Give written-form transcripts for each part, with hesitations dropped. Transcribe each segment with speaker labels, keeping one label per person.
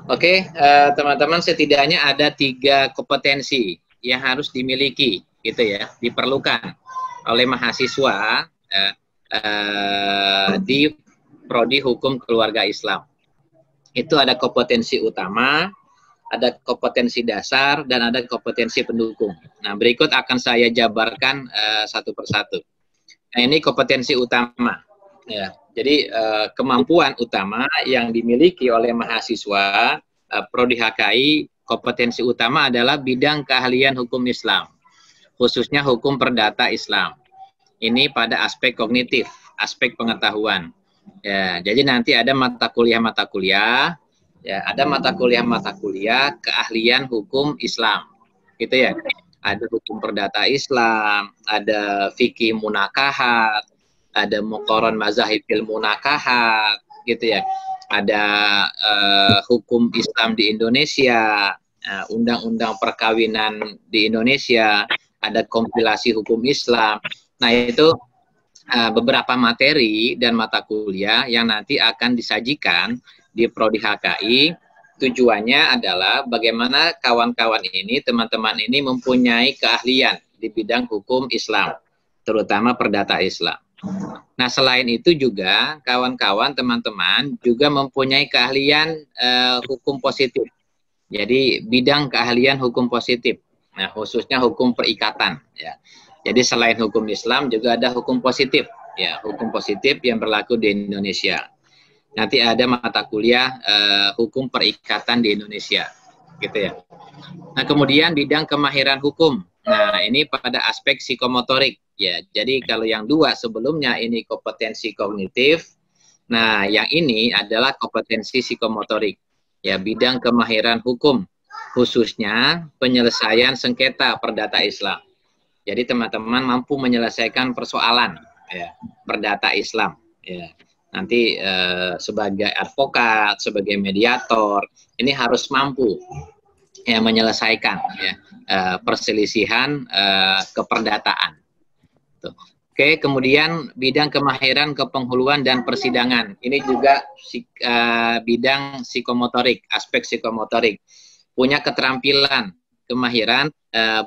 Speaker 1: Oke, teman-teman, setidaknya ada 3 kompetensi yang harus dimiliki, gitu ya, diperlukan oleh mahasiswa di Prodi Hukum Keluarga Islam. Itu ada kompetensi utama, ada kompetensi dasar, dan ada kompetensi pendukung. Nah, berikut akan saya jabarkan satu persatu. Nah, ini kompetensi utama. Ya, jadi kemampuan utama yang dimiliki oleh mahasiswa Prodi HKI, kompetensi utama adalah bidang keahlian hukum Islam, khususnya hukum perdata Islam. Ini pada aspek kognitif, aspek pengetahuan. Ya, jadi nanti ada mata kuliah, ya, ada mata kuliah keahlian hukum Islam, gitu ya. Ada hukum perdata Islam, ada fikih munakahat, ada muqaran mazahibul munakahat, gitu ya. Ada hukum Islam di Indonesia, undang-undang perkawinan di Indonesia, ada kompilasi hukum Islam. Nah, itu beberapa materi dan mata kuliah yang nanti akan disajikan di Prodi HKI. Tujuannya adalah bagaimana kawan-kawan ini, teman-teman ini mempunyai keahlian di bidang hukum Islam, terutama perdata Islam. Nah, selain itu juga kawan-kawan, teman-teman juga mempunyai keahlian hukum positif. Jadi bidang keahlian hukum positif, nah khususnya hukum perikatan. Ya. Jadi selain hukum Islam juga ada hukum positif, ya, hukum positif yang berlaku di Indonesia. Nanti ada mata kuliah hukum perikatan di Indonesia, gitu ya. Nah, kemudian bidang kemahiran hukum. Nah, ini pada aspek psikomotorik, ya. Jadi kalau yang 2 sebelumnya ini kompetensi kognitif, nah yang ini adalah kompetensi psikomotorik, ya, bidang kemahiran hukum, khususnya penyelesaian sengketa perdata Islam. Jadi teman-teman mampu menyelesaikan persoalan, ya, perdata Islam, ya. Nanti sebagai advokat, sebagai mediator, ini harus mampu ya menyelesaikan ya perselisihan keperdataan. Tuh. Oke, kemudian bidang kemahiran kepenghuluan dan persidangan. Ini juga bidang psikomotorik, aspek psikomotorik. Punya keterampilan, kemahiran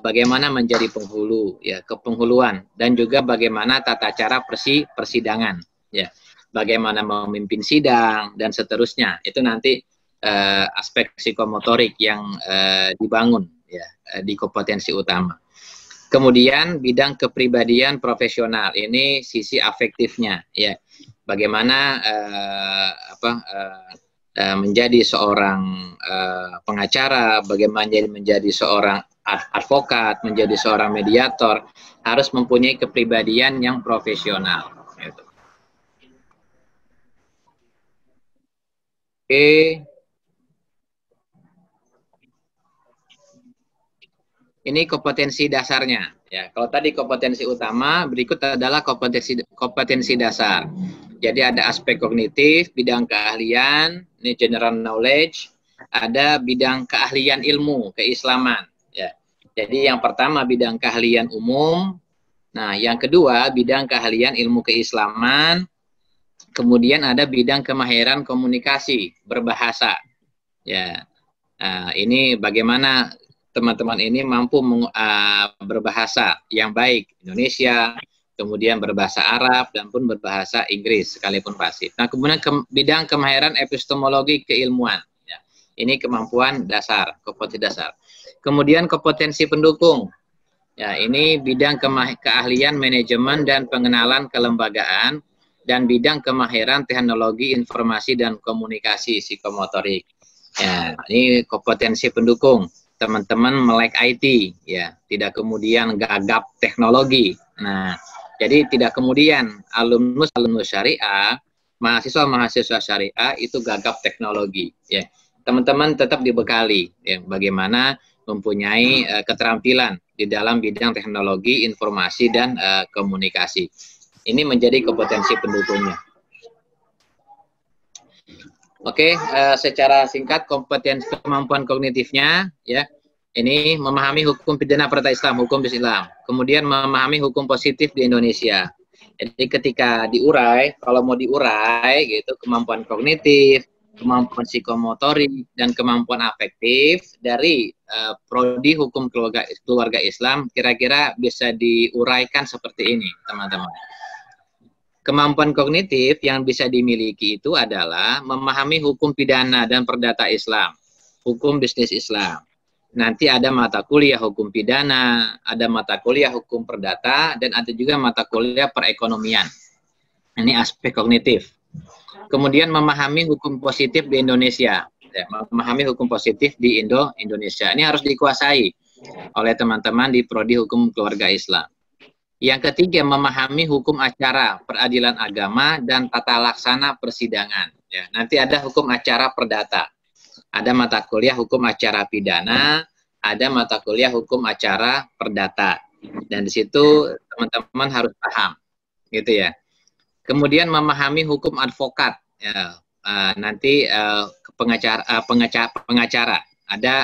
Speaker 1: bagaimana menjadi penghulu, ya, kepenghuluan, dan juga bagaimana tata cara persidangan, ya. Bagaimana memimpin sidang dan seterusnya. Itu nanti aspek psikomotorik yang dibangun ya di kompetensi utama. Kemudian bidang kepribadian profesional, ini sisi afektifnya, ya. Bagaimana menjadi seorang pengacara, bagaimana menjadi seorang advokat, menjadi seorang mediator, harus mempunyai kepribadian yang profesional. Gitu. Oke. Ini kompetensi dasarnya. Ya, kalau tadi kompetensi utama, berikut adalah kompetensi dasar. Jadi ada aspek kognitif, bidang keahlian, ini general knowledge, ada bidang keahlian ilmu, keislaman. Ya. Jadi yang pertama bidang keahlian umum, nah yang kedua bidang keahlian ilmu keislaman, kemudian ada bidang kemahiran komunikasi, berbahasa. Ya, ini bagaimana teman-teman ini mampu berbahasa yang baik, Indonesia, kemudian berbahasa Arab, dan pun berbahasa Inggris sekalipun fasih. Nah, kemudian bidang kemahiran epistemologi keilmuan. Ya, ini kemampuan dasar, kompetensi dasar. Kemudian kompetensi pendukung. Ya, ini bidang keahlian manajemen dan pengenalan kelembagaan, dan bidang kemahiran teknologi informasi dan komunikasi psikomotorik. Ya, ini kompetensi pendukung. Teman-teman melek IT, ya, tidak kemudian gagap teknologi. Nah, jadi tidak kemudian alumnus syariah, mahasiswa syariah itu gagap teknologi. Ya, teman-teman tetap dibekali, ya, bagaimana mempunyai keterampilan di dalam bidang teknologi, informasi dan komunikasi. Ini menjadi kompetensi pendukungnya. Oke, secara singkat kompetensi kemampuan kognitifnya, ya, ini memahami hukum pidana perdata Islam, hukum Islam. Kemudian memahami hukum positif di Indonesia. Jadi ketika diurai, kalau mau diurai, gitu, kemampuan kognitif, kemampuan psikomotorik, dan kemampuan afektif dari prodi hukum keluarga Islam kira-kira bisa diuraikan seperti ini, teman-teman. Kemampuan kognitif yang bisa dimiliki itu adalah memahami hukum pidana dan perdata Islam, hukum bisnis Islam. Nanti ada mata kuliah hukum pidana, ada mata kuliah hukum perdata, dan ada juga mata kuliah perekonomian. Ini aspek kognitif. Kemudian memahami hukum positif di Indonesia. Ya, memahami hukum positif di Indonesia. Ini harus dikuasai oleh teman-teman di prodi hukum keluarga Islam. Yang ketiga, memahami hukum acara, peradilan agama, dan tata laksana persidangan. Ya, nanti ada hukum acara perdata. Ada mata kuliah hukum acara pidana, ada mata kuliah hukum acara perdata. Dan di situ teman-teman harus paham, gitu ya. Kemudian memahami hukum advokat. Ya, nanti pengacara. Ada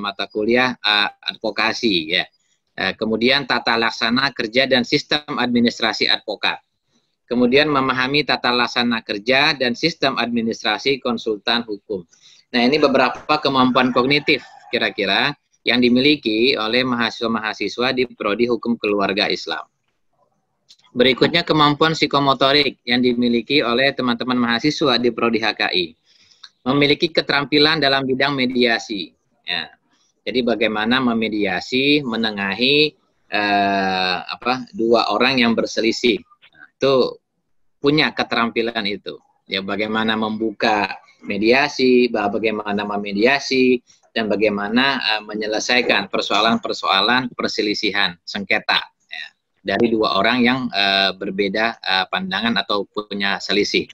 Speaker 1: mata kuliah advokasi, ya. Kemudian tata laksana kerja dan sistem administrasi advokat. Kemudian memahami tata laksana kerja dan sistem administrasi konsultan hukum. Nah, ini beberapa kemampuan kognitif kira-kira yang dimiliki oleh mahasiswa-mahasiswa di prodi hukum keluarga Islam. Berikutnya kemampuan psikomotorik yang dimiliki oleh teman-teman mahasiswa di prodi HKI. Memiliki keterampilan dalam bidang mediasi. Ya. Jadi bagaimana memediasi, menengahi dua orang yang berselisih. Nah, itu punya keterampilan itu. Ya, bagaimana membuka mediasi, bagaimana memediasi, dan bagaimana menyelesaikan persoalan-persoalan perselisihan, sengketa ya, dari dua orang yang berbeda pandangan atau punya selisih.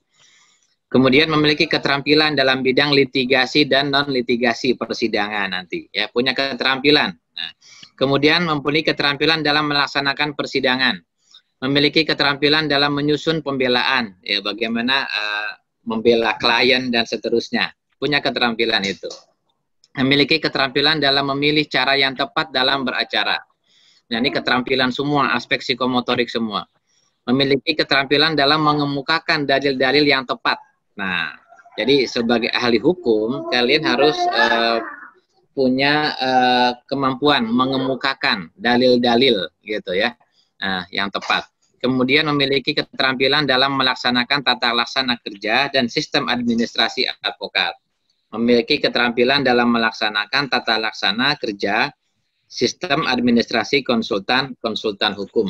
Speaker 1: Kemudian memiliki keterampilan dalam bidang litigasi dan non-litigasi persidangan nanti. Ya, punya keterampilan. Nah, kemudian mempunyai keterampilan dalam melaksanakan persidangan. Memiliki keterampilan dalam menyusun pembelaan. Ya, bagaimana membela klien dan seterusnya. Punya keterampilan itu. Memiliki keterampilan dalam memilih cara yang tepat dalam beracara. Nah, ini keterampilan semua, aspek psikomotorik semua. Memiliki keterampilan dalam mengemukakan dalil-dalil yang tepat. Nah, jadi sebagai ahli hukum, kalian harus punya kemampuan mengemukakan dalil-dalil gitu ya, yang tepat. Kemudian memiliki keterampilan dalam melaksanakan tata laksana kerja dan sistem administrasi advokat. Memiliki keterampilan dalam melaksanakan tata laksana kerja, sistem administrasi konsultan hukum.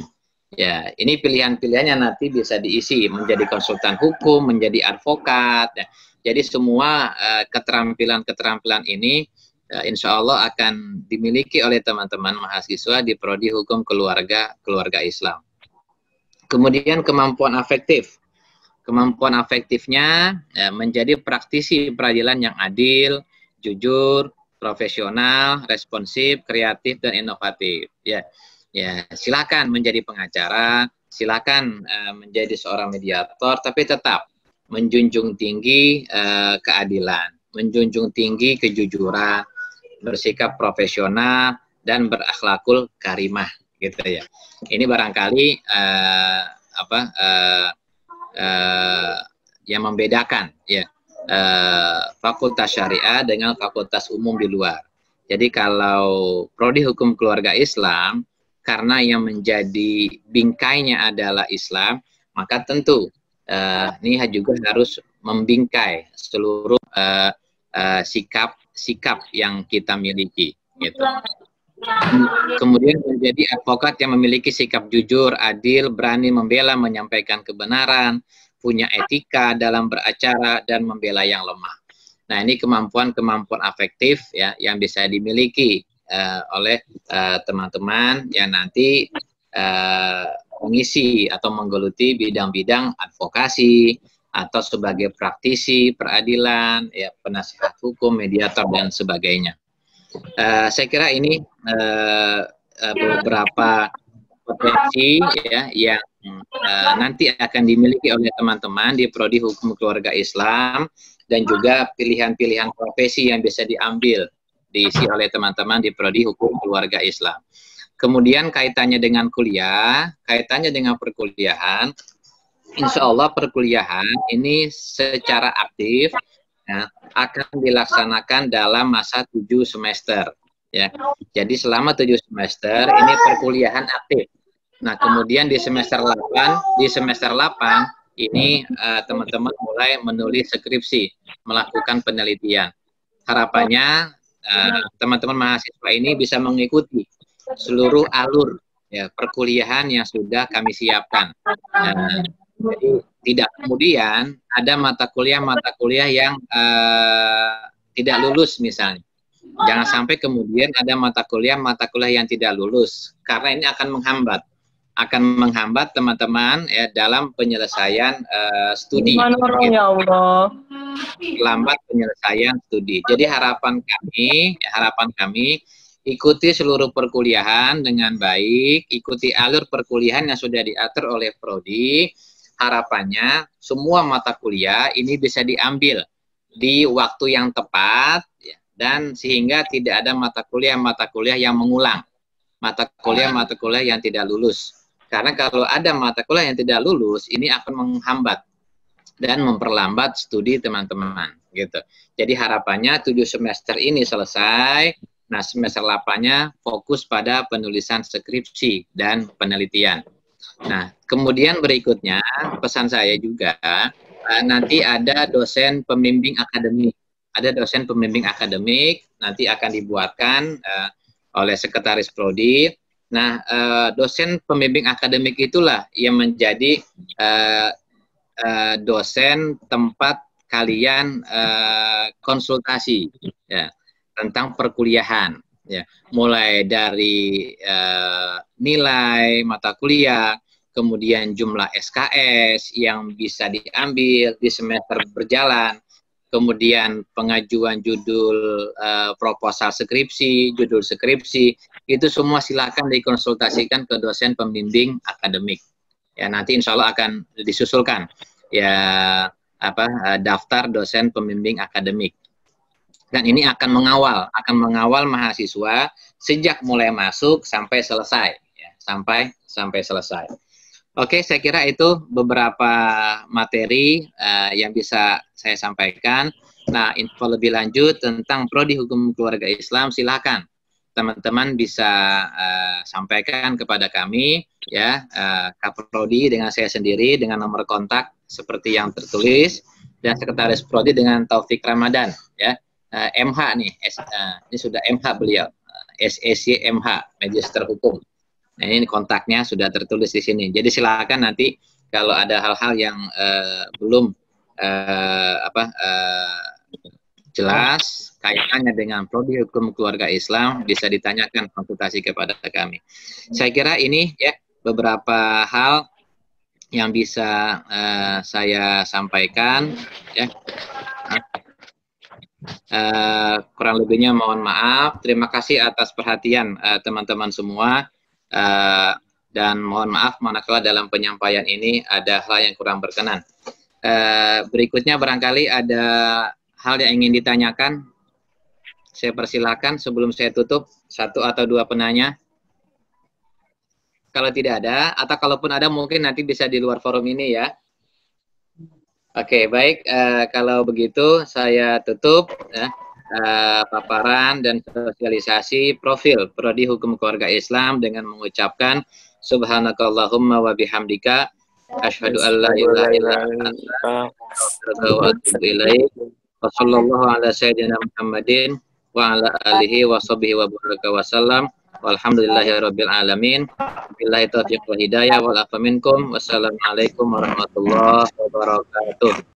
Speaker 1: Ya, ini pilihan-pilihannya nanti bisa diisi menjadi konsultan hukum, menjadi advokat. Ya. Jadi semua keterampilan-keterampilan ini insya Allah akan dimiliki oleh teman-teman mahasiswa di prodi hukum keluarga Islam. Kemudian kemampuan afektif. Kemampuan afektifnya menjadi praktisi peradilan yang adil, jujur, profesional, responsif, kreatif, dan inovatif. Ya. Ya, silakan menjadi pengacara, silakan menjadi seorang mediator, tapi tetap menjunjung tinggi keadilan, menjunjung tinggi kejujuran, bersikap profesional dan berakhlakul karimah, gitu ya. Ini barangkali yang membedakan ya fakultas syariah dengan fakultas umum di luar. Jadi kalau prodi hukum keluarga Islam, karena yang menjadi bingkainya adalah Islam, maka tentu ini juga harus membingkai seluruh sikap yang kita miliki. Gitu. Kemudian menjadi advokat yang memiliki sikap jujur, adil, berani membela, menyampaikan kebenaran, punya etika dalam beracara dan membela yang lemah. Nah, ini kemampuan-kemampuan afektif ya yang bisa dimiliki oleh teman-teman yang nanti mengisi atau menggeluti bidang-bidang advokasi atau sebagai praktisi peradilan, ya penasihat hukum, mediator dan sebagainya. Saya kira ini beberapa potensi ya yang nanti akan dimiliki oleh teman-teman di prodi hukum keluarga Islam dan juga pilihan-pilihan profesi yang bisa diambil diisi oleh teman-teman di prodi hukum keluarga Islam. Kemudian kaitannya dengan kuliah, kaitannya dengan perkuliahan, insya Allah perkuliahan ini secara aktif ya, akan dilaksanakan dalam masa 7 semester. Ya, jadi selama 7 semester ini perkuliahan aktif. Nah, kemudian di semester 8 ini teman-teman mulai menulis skripsi, melakukan penelitian. Harapannya teman-teman mahasiswa ini bisa mengikuti seluruh alur ya perkuliahan yang sudah kami siapkan. Jadi tidak kemudian ada mata kuliah yang tidak lulus misalnya. Jangan sampai kemudian ada mata kuliah yang tidak lulus, karena ini akan menghambat teman-teman ya dalam penyelesaian studi. Gitu. Ya Allah. Lambat penyelesaian studi. Jadi harapan kami ikuti seluruh perkuliahan dengan baik, ikuti alur perkuliahan yang sudah diatur oleh prodi. Harapannya semua mata kuliah ini bisa diambil di waktu yang tepat ya, dan sehingga tidak ada mata kuliah yang mengulang, mata kuliah yang tidak lulus. Karena kalau ada mata kuliah yang tidak lulus, ini akan menghambat dan memperlambat studi teman-teman gitu. Jadi harapannya 7 semester ini selesai. Nah, semester 8-nya fokus pada penulisan skripsi dan penelitian. Nah, kemudian berikutnya pesan saya juga nanti ada dosen pembimbing akademik. Ada dosen pembimbing akademik nanti akan dibuatkan oleh sekretaris prodi. Nah, dosen pembimbing akademik itulah yang menjadi dosen tempat kalian konsultasi ya tentang perkuliahan ya, mulai dari nilai mata kuliah, kemudian jumlah SKS yang bisa diambil di semester berjalan, kemudian pengajuan judul proposal skripsi, judul skripsi, itu semua silakan dikonsultasikan ke dosen pembimbing akademik. Ya, nanti insya Allah akan disusulkan ya daftar dosen pembimbing akademik. Dan ini akan mengawal mahasiswa sejak mulai masuk sampai selesai, ya, sampai selesai. Oke, saya kira itu beberapa materi yang bisa saya sampaikan. Nah, info lebih lanjut tentang Prodi Hukum Keluarga Islam, silakan teman-teman bisa sampaikan kepada kami, ya, Kaprodi dengan saya sendiri dengan nomor kontak seperti yang tertulis, dan Sekretaris Prodi dengan Taufik Ramadan, ya. MH nih, ini sudah MH beliau, SEC MH, Magister Hukum. Nah, ini kontaknya sudah tertulis di sini. Jadi silakan nanti kalau ada hal-hal yang belum jelas kaitannya dengan Prodi Hukum Keluarga Islam, bisa ditanyakan, konsultasi kepada kami. Saya kira ini ya beberapa hal yang bisa saya sampaikan ya. Kurang lebihnya mohon maaf. Terima kasih atas perhatian teman-teman semua, dan mohon maaf manakala dalam penyampaian ini ada hal yang kurang berkenan. Berikutnya barangkali ada hal yang ingin ditanyakan. Saya persilakan sebelum saya tutup, 1 atau 2 penanya. Kalau tidak ada, atau kalaupun ada mungkin nanti bisa di luar forum ini ya. Oke, baik. Kalau begitu saya tutup ya, paparan dan sosialisasi profil Prodi Hukum Keluarga Islam dengan mengucapkan Subhanakallahumma wa bihamdika asyhadu an la ilaha illa anta astaghfiruka wa atubu ilaik. Wa sallallahu ala sayyidina Muhammadin wa ala alihi wa sahbihi wa baraka wa sallam. Walhamdulillahirabbil alamin. Billahi taufiq wal hidayah wal afa minkum. Wassalamualaikum warahmatullahi wabarakatuh.